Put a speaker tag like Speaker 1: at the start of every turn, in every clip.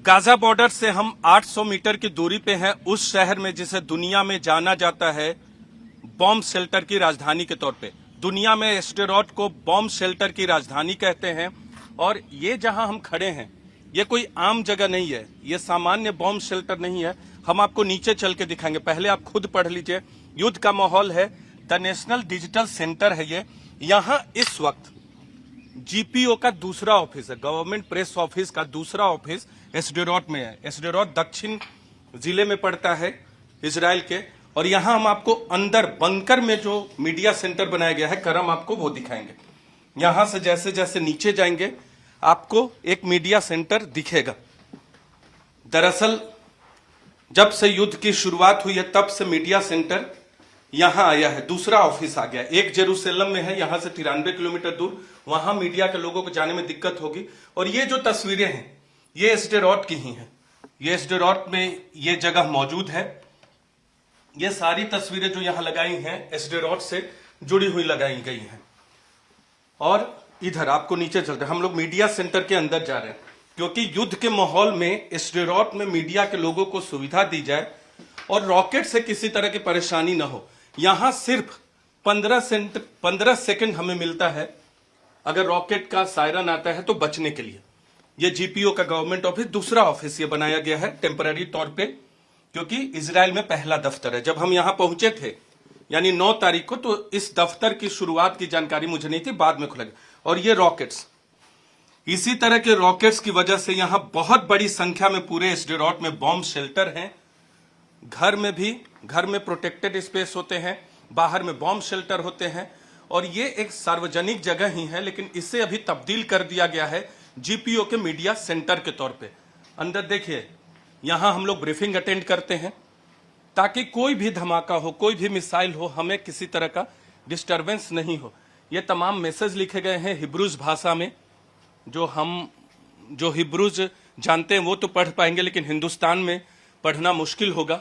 Speaker 1: Gaza border से हम 800 metre की दूरी पे हैं, उस शहर में जिसे दुनिया में जाना जाता है बॉम्ब शेल्टर की राजधानी के तौर पे। दुनिया में एस्टेरॉट को बॉम्ब शेल्टर की राजधानी कहते हैं। और ये जहां हम खड़े हैं, ये कोई आम जगह नहीं है, ये सामान्य बॉम्ब शेल्टर नहीं है। हम आपको नीचे चल के दिखाएंगे, पहले आप खुद पढ़ लीजिए। युद्ध का माहौल है, द नेशनल डिजिटल सेंटर है ये। यहां इस वक्त जीपीओ का दूसरा ऑफिस है, गवर्नमेंट प्रेस ऑफिस का दूसरा ऑफिस एस्टेरॉट में है। एस्टेरॉट दक्षिण जिले में पड़ता है इजराइल के। और यहां हम आपको अंदर बंकर में जो मीडिया सेंटर बनाया गया है करम, आपको वो दिखाएंगे। यहां से जैसे जैसे नीचे जाएंगे आपको एक मीडिया सेंटर दिखेगा। दरअसल जब से युद्ध की शुरुआत हुई है तब से मीडिया सेंटर यहां आया है, दूसरा ऑफिस आ गया। एक जेरूसलम में है, यहां से 93 किलोमीटर दूर, वहां मीडिया के लोगों को जाने में दिक्कत होगी। और ये जो तस्वीरें हैं ये एस्टेरॉट की ही हैं, ये एस्टेरॉट में ये जगह मौजूद है। ये सारी तस्वीरें जो यहां लगाई हैं एस्टेरॉट से जुड़ी हुई लगाई गई हैं। और इधर आपको नीचे चलते हम लोग मीडिया सेंटर के अंदर जा रहे हैं, क्योंकि युद्ध के माहौल में एस्टेरॉट में मीडिया के लोगों को सुविधा दी जाए और रॉकेट से किसी तरह की परेशानी ना हो। यहां सिर्फ 15 सेकंड हमें मिलता है अगर रॉकेट का सायरन आता है तो बचने के लिए। ये जीपीओ का गवर्नमेंट ऑफिस दूसरा ऑफिस ये बनाया गया है टेम्पररी तौर पे, क्योंकि इजराइल में पहला दफ्तर है। जब हम यहां पहुंचे थे यानी 9 तारीख को, तो इस दफ्तर की शुरुआत की जानकारी मुझे नहीं थी, बाद में खुला गया। और ये रॉकेट्स, इसी तरह के रॉकेट्स की वजह से यहां बहुत बड़ी संख्या में पूरे एस्टेरॉट में बॉम्ब शेल्टर हैं। घर में भी, घर में प्रोटेक्टेड स्पेस होते हैं, बाहर में बॉम्ब शेल्टर होते हैं। और ये एक सार्वजनिक जगह ही है, लेकिन इसे अभी तब्दील कर दिया गया है जीपीओ के मीडिया सेंटर के तौर पे। अंदर देखिए, यहां हम लोग ब्रीफिंग अटेंड करते हैं ताकि कोई भी धमाका हो, कोई भी मिसाइल हो, हमें किसी तरह का डिस्टरबेंस नहीं हो। ये तमाम मैसेज लिखे गए हैं हिब्रूज भाषा में। जो हिब्रूज जानते हैं वो तो पढ़ पाएंगे, लेकिन हिंदुस्तान में पढ़ना मुश्किल होगा।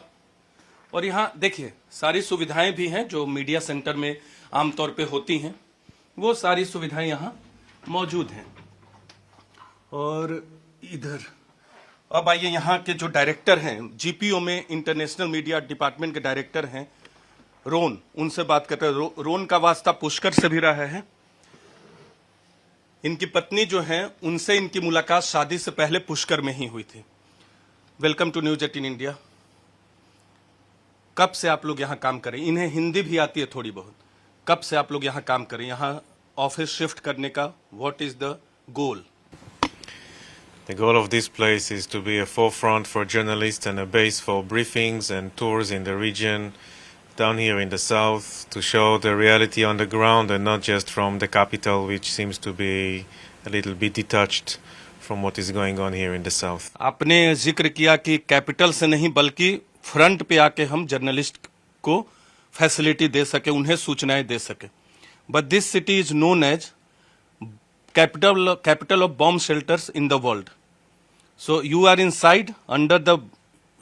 Speaker 1: और यहाँ देखिए सारी सुविधाएं भी हैं जो मीडिया सेंटर में आमतौर पे होती हैं, वो सारी सुविधाएं यहाँ मौजूद हैं। और इधर अब आइए, यहाँ के जो डायरेक्टर हैं जीपीओ में, इंटरनेशनल मीडिया डिपार्टमेंट के डायरेक्टर हैं रोन, उनसे बात करते हैं। रोन का वास्ता पुष्कर से भी रहा है। इनकी पत्नी जो हैं उनसे इनकी मुलाकात शादी से पहले पुष्कर में ही हुई थी। Welcome to news 18 India. कब से आप लोग यहाँ काम करें? इन्हें हिंदी भी आती है थोड़ी बहुत। कब से आप लोग यहाँ काम करें, यहाँ ऑफिस शिफ्ट करने का? What is the goal?
Speaker 2: The goal of this place is to be a forefront for journalists and a base for briefings and tours in the region down here in the south, to show the reality on the ground and not just from the capital, which seems to be a little bit detached from what is going on here in the south.
Speaker 1: आपने जिक्र किया कि capital से नहीं बल्कि front पे आके हम जर्नलिस्ट को फैसिलिटी दे सके, उन्हें सूचनाएं दे सके। But this city is known as capital of bomb shelters in the world. So you are inside under the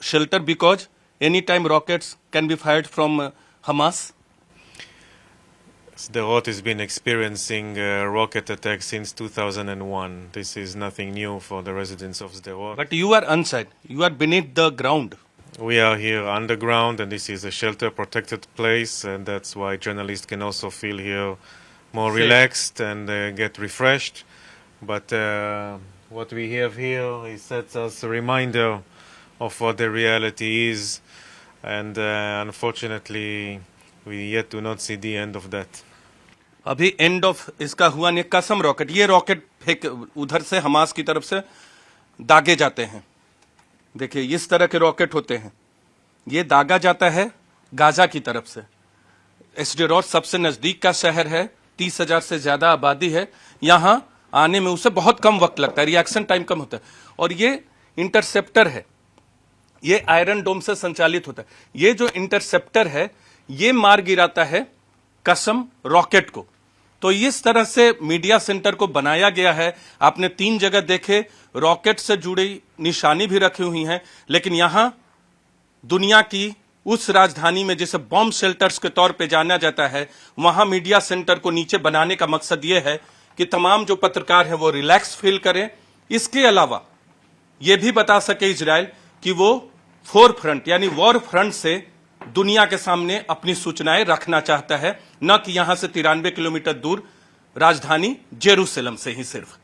Speaker 1: shelter because anytime rockets can be fired from Hamas.
Speaker 2: Sderot has been experiencing rocket attacks since 2001. This is nothing new for the residents of Sderot.
Speaker 1: But you are inside. You are beneath the ground.
Speaker 2: We are here underground, and this is a shelter-protected place, and that's why journalists can also feel here more relaxed and get refreshed. But what we have here is sets us a reminder of what the reality is, and unfortunately we yet do not see the end of that.
Speaker 1: अभी end of इसका हुआ नहीं। कसम rocket, ये rocket फेंक उधर से Hamas की तरफ से दागे जाते हैं। देखिए इस तरह के रॉकेट होते हैं, ये दागा जाता है गाजा की तरफ से। एस्टेरॉट सबसे नजदीक का शहर है, 30,000 से ज्यादा आबादी है। यहां आने में उसे बहुत कम वक्त लगता है, रिएक्शन टाइम कम होता है। और ये इंटरसेप्टर है, ये आयरन डोम से संचालित होता है। ये जो इंटरसेप्टर है ये मार गिराता है कसम रॉकेट को। तो इस तरह से मीडिया सेंटर को बनाया गया है। आपने 3 जगह देखे, रॉकेट से जुड़ी निशानी भी रखी हुई हैं, लेकिन यहां दुनिया की उस राजधानी में जिसे बॉम्ब शेल्टर्स के तौर पे जाना जाता है, वहां मीडिया सेंटर को नीचे बनाने का मकसद यह है कि तमाम जो पत्रकार हैं वो रिलैक्स फील करें। इसके अलावा ये भी बता सके इजराइल कि वो फोर फ्रंट यानी वॉर फ्रंट से दुनिया के सामने अपनी सूचनाएं रखना चाहता है, न कि यहां से 93 किलोमीटर दूर राजधानी जेरूसलम से ही सिर्फ।